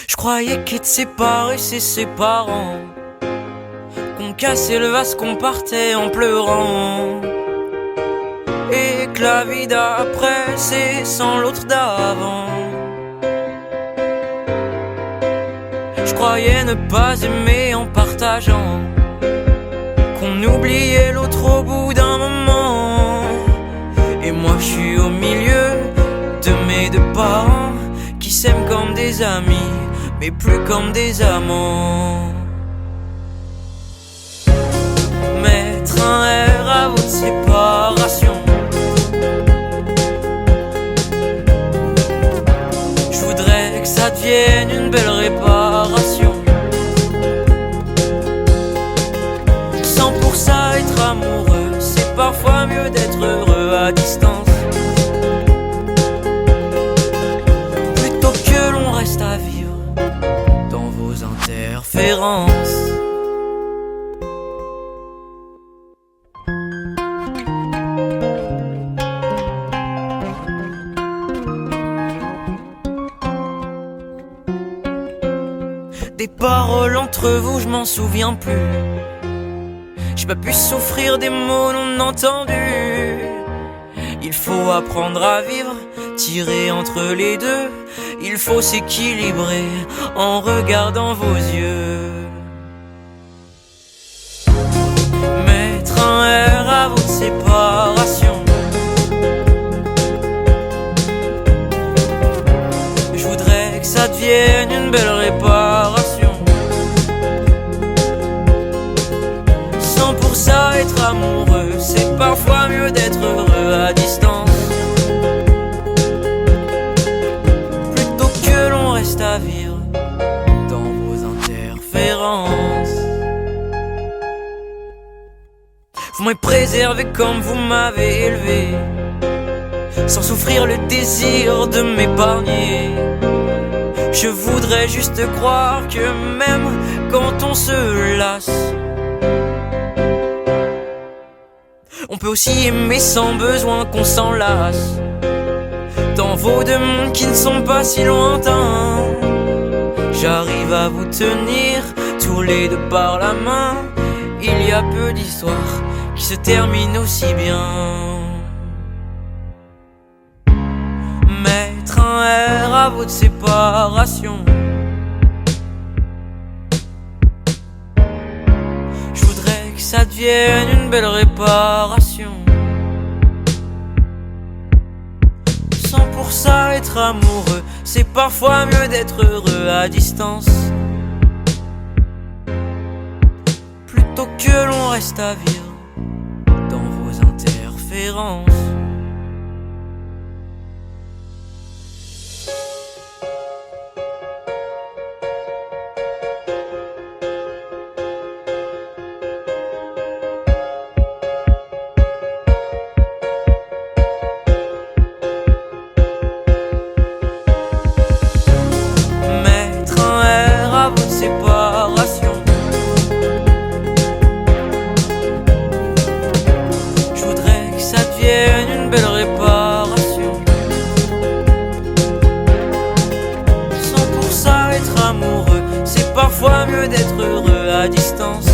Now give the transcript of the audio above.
Je croyais qu'être séparés c'est ses parents, qu'on cassait le vase, qu'on partait en pleurant, et que la vie d'après c'est sans l'autre d'avant. Je croyais ne pas aimer en partageant, qu'on oubliait l'autre au bout d'un moment. Et moi je suis au milieu de mes deux parents, qui s'aiment comme des amis, mais plus comme des amants. Mettre un R à votre séparation, je voudrais que ça devienne une belle réparation. Sans pour ça être amoureux, c'est parfois mieux d'être heureux à distance, plutôt que l'on reste à vivre dans vos interférences. Des paroles entre vous, je m'en souviens plus. J'ai pas pu souffrir des mots non entendus. Il faut apprendre à vivre, tirer entre les deux. Il faut s'équilibrer en regardant vos yeux. Mettre un R à votre séparation, je voudrais que ça devienne une belle réparation. Sans pour ça être amoureux, c'est parfois mieux d'être heureux à distance, plutôt que l'on reste à vivre dans vos interférences. Vous m'avez préservé comme vous m'avez élevé, sans souffrir le désir de m'épargner. Je voudrais juste croire que même quand on se lasse, on peut aussi aimer sans besoin qu'on s'en lasse. Dans vos deux mondes qui ne sont pas si lointains, j'arrive à vous tenir tous les deux par la main. Il y a peu d'histoires qui se terminent aussi bien. Mettre un R à votre séparation, je voudrais que ça devienne une belle réparation. Sans pour ça être amoureux, c'est parfois mieux d'être heureux à distance, plutôt que l'on reste à vivre dans vos interférences. Séparation, je voudrais que ça devienne une belle réparation. Sans pour ça être amoureux, c'est parfois mieux d'être heureux à distance,